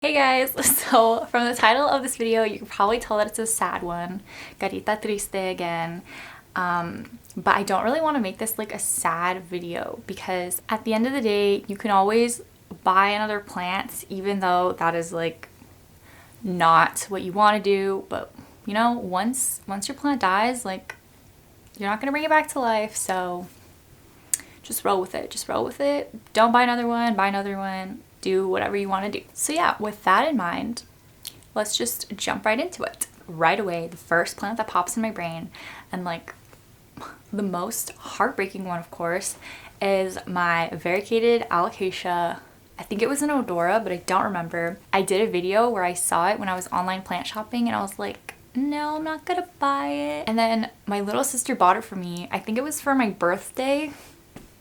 Hey guys, so from the title of this video, you can probably tell that it's a sad one. Carita triste again. But I don't really want to make this like a sad video because at the end of the day, you can always buy another plant even though that is like not what you want to do. But you know, once your plant dies, like you're not going to bring it back to life. So just roll with it. Just roll with it. Don't buy another one. Buy another one. Do whatever you want to do. So yeah, with that in mind, let's just jump right into it. Right away, the first plant that pops in my brain, and like the most heartbreaking one, of course, is my Variegated Alocasia. I think it was an Odora, but I don't remember. I did a video where I saw it when I was online plant shopping, and I was like, no, I'm not gonna buy it. And then my little sister bought it for me. I think it was for my birthday,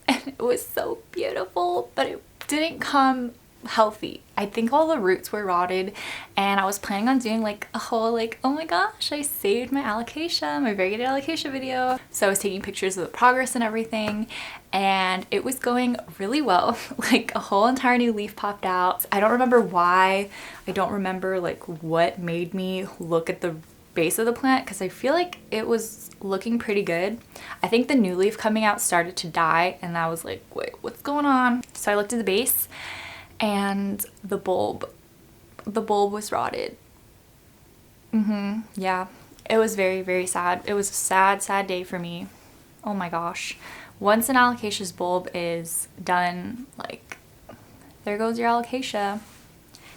and it was so beautiful, but it didn't come healthy. I think all the roots were rotted, and I was planning on doing like a whole like, oh my gosh, I saved my alocasia, my variegated alocasia video. So I was taking pictures of the progress and everything, and it was going really well. Like a whole entire new leaf popped out. I don't remember why. I don't remember like what made me look at the base of the plant because I feel like it was looking pretty good. I think the new leaf coming out started to die, and I was like, wait, what's going on? So I looked at the base, and the bulb was rotted. Yeah, it was very, very sad. It was a sad, sad day for me. Oh my gosh. Once an alocasia's bulb is done, like, there goes your alocasia.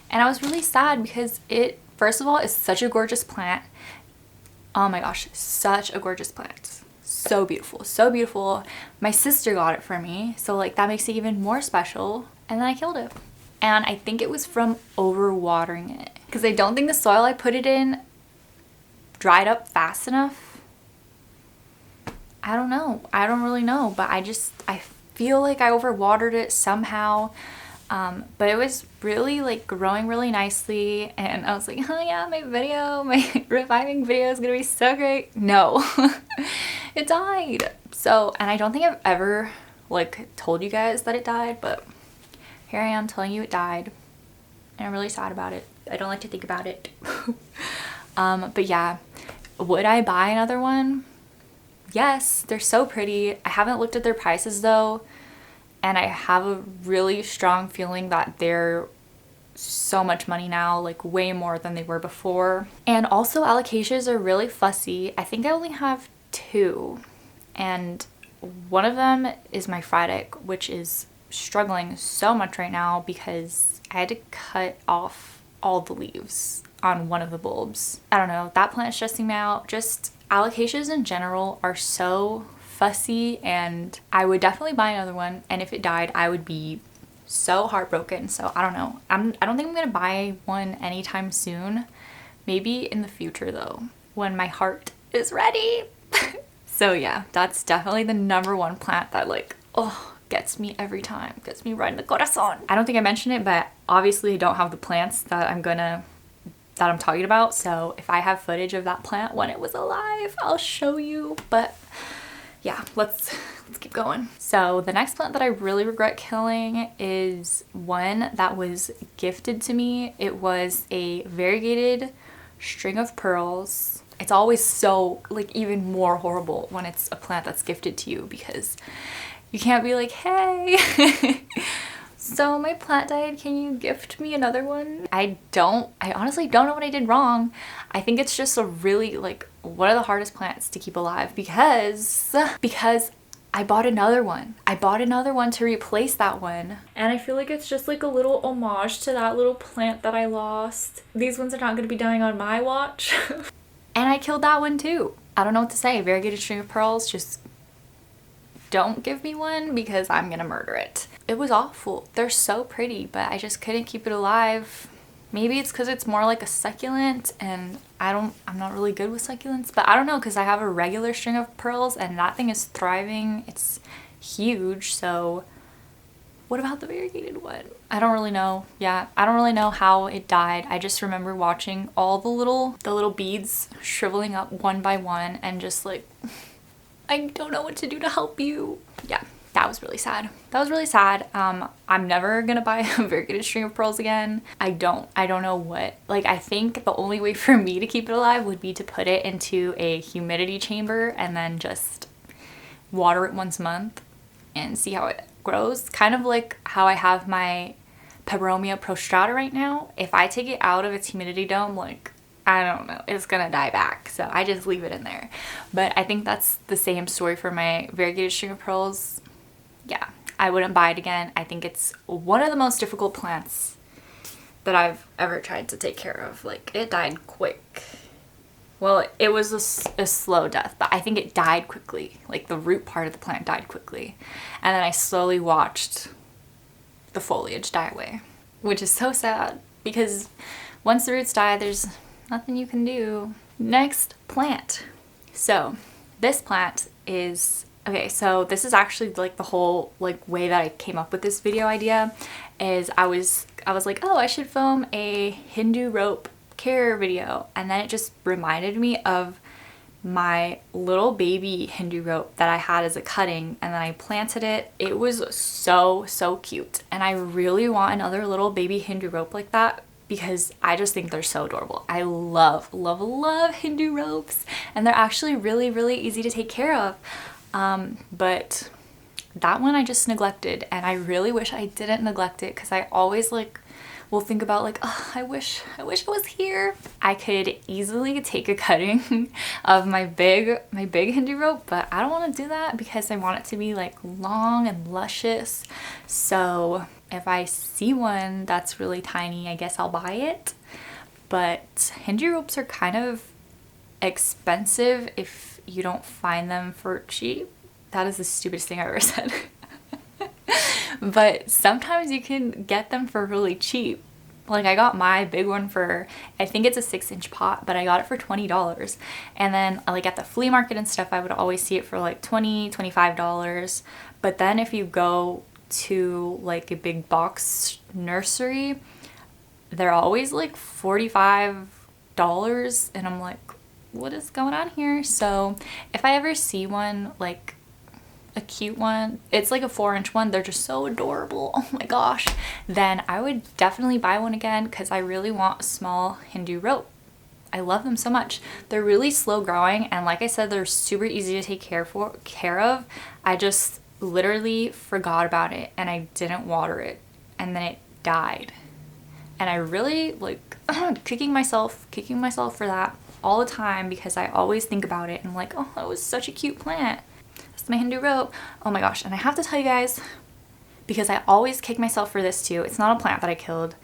And I was really sad because it, first of all, is such a gorgeous plant. Oh my gosh, such a gorgeous plant. So beautiful, so beautiful. My sister got it for me, so like that makes it even more special. And then I killed it. And I think it was from overwatering it because I don't think the soil I put it in dried up fast enough. I don't know. I don't really know, but I feel like I overwatered it somehow. But it was really like growing really nicely, and I was like, oh yeah, my reviving video is gonna be so great. No, it died. So, and I don't think I've ever like told you guys that it died, but here I am telling you it died, and I'm really sad about it. I don't like to think about it. But yeah, would I buy another one? Yes, they're so pretty. I haven't looked at their prices though, and I have a really strong feeling that they're so much money now, like way more than they were before. And also alocasias are really fussy. I think I only have two, and one of them is my Friedic, which is struggling so much right now because I had to cut off all the leaves on one of the bulbs. I don't know, that plant is stressing me out. Just alocasias in general are so fussy, and I would definitely buy another one, and if it died I would be so heartbroken. So I don't know, I don't think I'm gonna buy one anytime soon. Maybe in the future though, when my heart is ready. So yeah, that's definitely the number one plant that like, oh, gets me every time, gets me right in the corazon. I don't think I mentioned it, but obviously I don't have the plants that I'm talking about. So if I have footage of that plant when it was alive, I'll show you. But yeah, let's keep going. So the next plant that I really regret killing is one that was gifted to me. It was a variegated string of pearls. It's always so like even more horrible when it's a plant that's gifted to you because you can't be like, hey, so my plant died, can you gift me another one? I honestly don't know what I did wrong. I think it's just a really like one of the hardest plants to keep alive because I bought another one. I bought another one to replace that one. And I feel like it's just like a little homage to that little plant that I lost. These ones are not gonna be dying on my watch. And I killed that one too. I don't know what to say. Variegated string of pearls, just don't give me one because I'm gonna murder it. It was awful. They're so pretty, but I just couldn't keep it alive. Maybe it's because it's more like a succulent, and I'm not really good with succulents, but I don't know, because I have a regular string of pearls and that thing is thriving. It's huge. So what about the variegated one? I don't really know. Yeah, I don't really know how it died. I just remember watching all the little beads shriveling up one by one and just like, I don't know what to do to help you. Yeah, that was really sad. That was really sad. I'm never gonna buy a variegated string of pearls again. I don't know what. Like, I think the only way for me to keep it alive would be to put it into a humidity chamber and then just water it once a month and see how it grows. Kind of like how I have my Peperomia prostrata right now. If I take it out of its humidity dome, like, I don't know, it's gonna die back. So I just leave it in there. But I think that's the same story for my variegated string of pearls. Yeah, I wouldn't buy it again. I think it's one of the most difficult plants that I've ever tried to take care of. Like, it died quick. Well, it was a slow death, but I think it died quickly. Like, the root part of the plant died quickly. And then I slowly watched the foliage die away, which is so sad because once the roots die, there's nothing you can do. Next plant. So this plant is, okay, so this is actually like the whole like way that I came up with this video idea is I was like, oh, I should film a Hindu rope care video, and then it just reminded me of my little baby Hindu rope that I had as a cutting, and then I planted it. It was so cute, and I really want another little baby Hindu rope like that because I just think they're so adorable. I love Hindu ropes, and they're actually really easy to take care of. But that one I just neglected, and I really wish I didn't neglect it because I always like will think about like, oh, I wish it was here. I could easily take a cutting of my big Hindu rope, but I don't want to do that because I want it to be like long and luscious. So if I see one that's really tiny, I guess I'll buy it. But Hindu ropes are kind of expensive if you don't find them for cheap. That is the stupidest thing I've ever said. But sometimes you can get them for really cheap. Like, I got my big one for, I think it's a 6-inch pot, but I got it for $20. And then like at the flea market and stuff, I would always see it for like $20, $25. But then if you go to like a big box nursery, they're always like $45. And I'm like, what is going on here? So if I ever see one, like a cute one, it's like a 4-inch one, they're just so adorable, oh my gosh, then I would definitely buy one again because I really want a small Hindu rope. I love them so much. They're really slow growing, and like I said, they're super easy to take care of. I just literally forgot about it and I didn't water it, and then it died. And I really like kicking myself for that all the time because I always think about it and I'm like, oh, that was such a cute plant. That's my Hindu rope. Oh my gosh. And I have to tell you guys, because I always kick myself for this too. It's not a plant that I killed,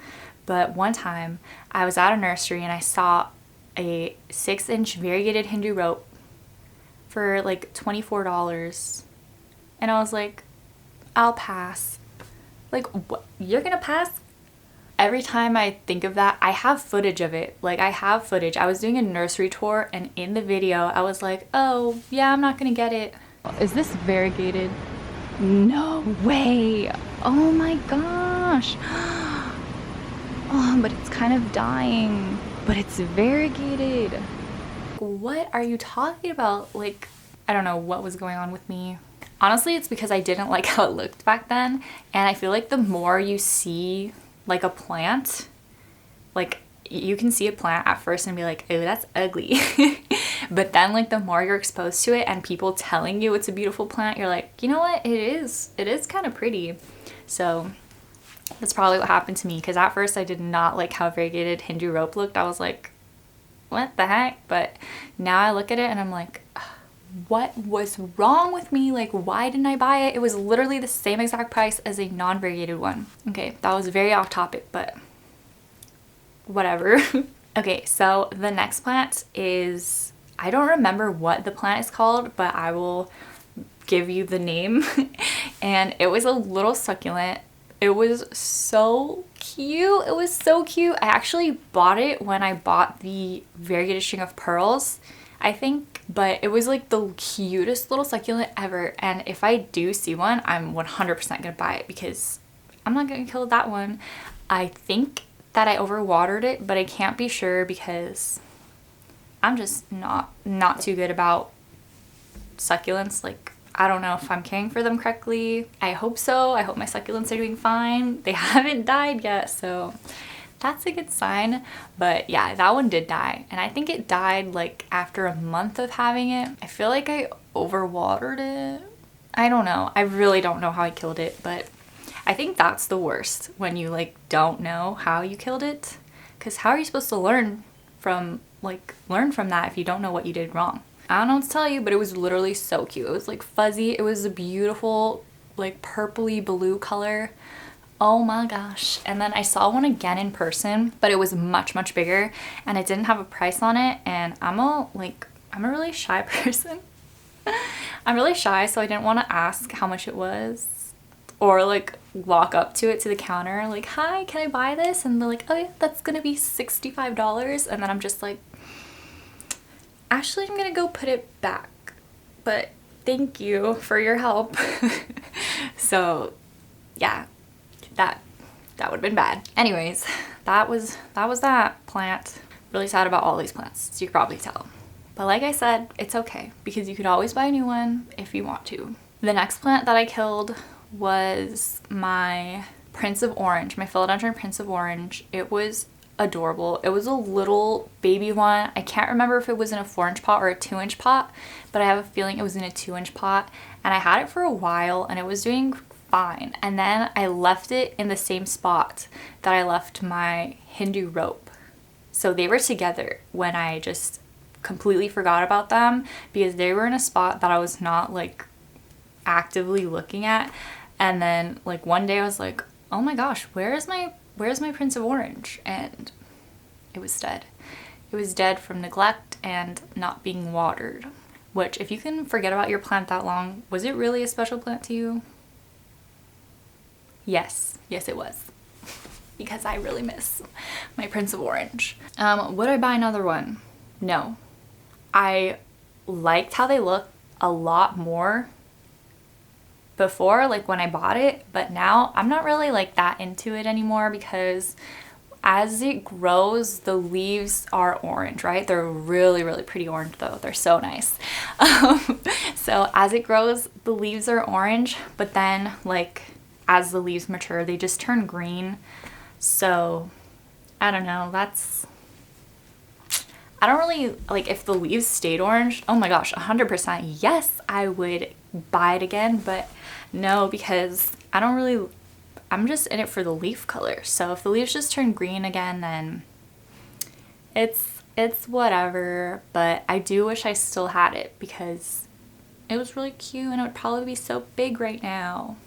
but one time I was at a nursery and I saw a 6-inch variegated Hindu rope for like $24. And I was like, I'll pass. Like, what? You're gonna pass? Every time I think of that, I have footage of it. Like, I have footage. I was doing a nursery tour, and in the video, I was like, oh, yeah, I'm not gonna get it. Is this variegated? No way. Oh my gosh. Oh, but it's kind of dying. But it's variegated. What are you talking about? Like, I don't know what was going on with me. Honestly, it's because I didn't like how it looked back then. And I feel like the more you see like a plant, like you can see a plant at first and be like, oh, that's ugly. But then like the more you're exposed to it and people telling you it's a beautiful plant, you're like, you know what, it is kind of pretty. So that's probably what happened to me, because at first I did not like how variegated Hindu rope looked. I was like, what the heck? But now I look at it and I'm like, what was wrong with me? Like, why didn't I buy it? It was literally the same exact price as a non-variegated one. Okay, that was very off topic, but whatever. Okay, so the next plant is, I don't remember what the plant is called, but I will give you the name. And it was a little succulent. It was so cute. It was so cute. I actually bought it when I bought the variegated string of pearls, I think, but it was like the cutest little succulent ever. And if I do see one, I'm 100% gonna buy it because I'm not gonna kill that one. I think that I overwatered it, but I can't be sure because I'm just not too good about succulents. Like, I don't know if I'm caring for them correctly. I hope so. I hope my succulents are doing fine. They haven't died yet, so that's a good sign. But yeah, that one did die. And I think it died like after a month of having it. I feel like I overwatered it. I don't know. I really don't know how I killed it, but I think that's the worst, when you like don't know how you killed it. Because how are you supposed to learn from that if you don't know what you did wrong? I don't know what to tell you, but it was literally so cute. It was like fuzzy. It was a beautiful like purpley blue color. Oh my gosh. And then I saw one again in person, but it was much, much bigger and it didn't have a price on it. And I'm a really shy person. I'm really shy, so I didn't want to ask how much it was or like walk up to it to the counter like, hi, can I buy this? And they're like, oh yeah, that's gonna be $65. And then I'm just like, actually, I'm gonna go put it back, but thank you for your help. So yeah, that would have been bad. Anyways, that was that plant. Really sad about all these plants, so you can probably tell. But like I said, it's okay because you could always buy a new one if you want to. The next plant that I killed was my Prince of Orange, my Philodendron Prince of Orange. It was adorable. It was a little baby one. I can't remember if it was in a 4-inch pot or a 2-inch pot, but I have a feeling it was in a 2-inch pot. And I had it for a while and it was doing fine. And then I left it in the same spot that I left my Hindu rope. So they were together when I just completely forgot about them because they were in a spot that I was not like actively looking at. And then like one day I was like, oh my gosh, where's my Prince of Orange? And it was dead. It was dead from neglect and not being watered. Which, if you can forget about your plant that long, was it really a special plant to you? Yes it was. Because I really miss my Prince of Orange. Would I buy another one? No. I liked how they look a lot more before, like when I bought it, but now I'm not really like that into it anymore because as it grows, the leaves are orange, right? They're really, really pretty orange though. They're so nice. So as it grows, the leaves are orange, but then like as the leaves mature, they just turn green. So I don't know, I don't really, like if the leaves stayed orange, oh my gosh, 100% yes, I would buy it again, but no, because I'm just in it for the leaf color. So if the leaves just turn green again, then it's whatever, but I do wish I still had it because it was really cute and it would probably be so big right now.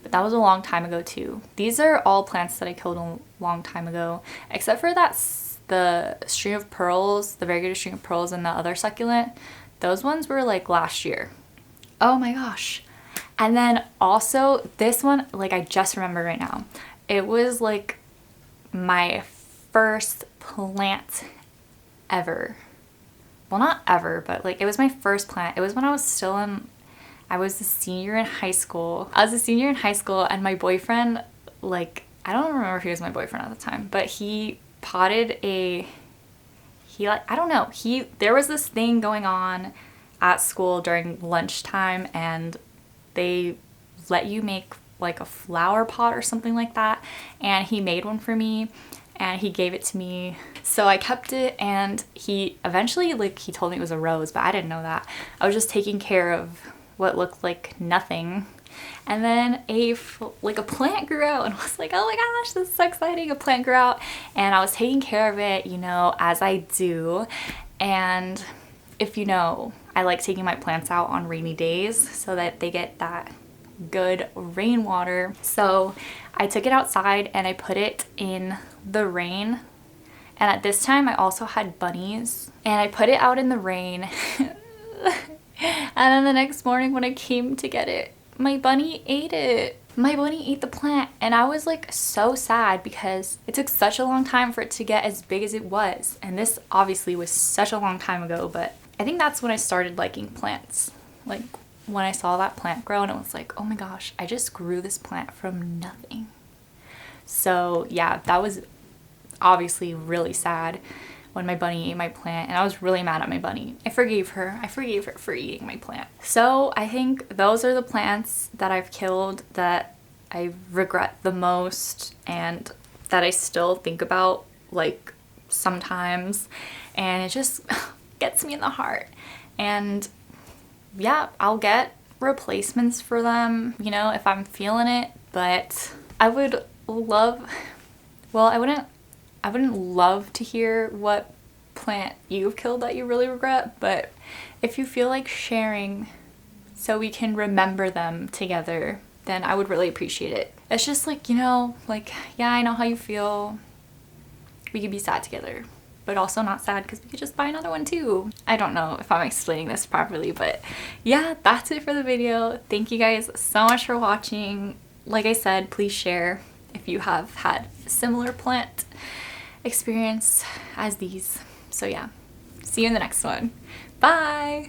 But that was a long time ago too. These are all plants that I killed a long time ago, except for the string of pearls, the variegated string of pearls and the other succulent. Those ones were like last year. Oh my gosh. And then also this one, like I just remembered right now, it was like my first plant ever. Well, not ever, but like it was my first plant. It was when I was a senior in high school. I was a senior in high school and my boyfriend, like, I don't remember if he was my boyfriend at the time, but he potted there was this thing going on at school during lunchtime and they let you make like a flower pot or something like that, and he made one for me and he gave it to me. So I kept it and he eventually, like, he told me it was a rose, but I didn't know that. I was just taking care of what looked like nothing. And then a plant grew out and I was like, oh my gosh, this is so exciting. A plant grew out and I was taking care of it, you know, as I do. And if you know, I like taking my plants out on rainy days so that they get that good rainwater. So I took it outside and I put it in the rain. And at this time I also had bunnies and I put it out in the rain. And then the next morning when I came to get it, my bunny ate it. My bunny ate the plant and I was like so sad because it took such a long time for it to get as big as it was. And this obviously was such a long time ago, but I think that's when I started liking plants. Like when I saw that plant grow and it was like, oh my gosh, I just grew this plant from nothing. So yeah, that was obviously really sad. when my bunny ate my plant, and I was really mad at my bunny. I forgave her for eating my plant. So I think those are the plants that I've killed that I regret the most and that I still think about like sometimes, and it just gets me in the heart. And yeah, I'll get replacements for them, you know, if I'm feeling it, but I would love, well, I wouldn't love to hear what plant you've killed that you really regret, but if you feel like sharing so we can remember them together, then I would really appreciate it. It's just like, you know, like, yeah, I know how you feel. We could be sad together, but also not sad because we could just buy another one too. I don't know if I'm explaining this properly, but yeah, that's it for the video. Thank you guys so much for watching. Like I said, please share if you have had a similar plant experience as these. So yeah, see you in the next one. Bye!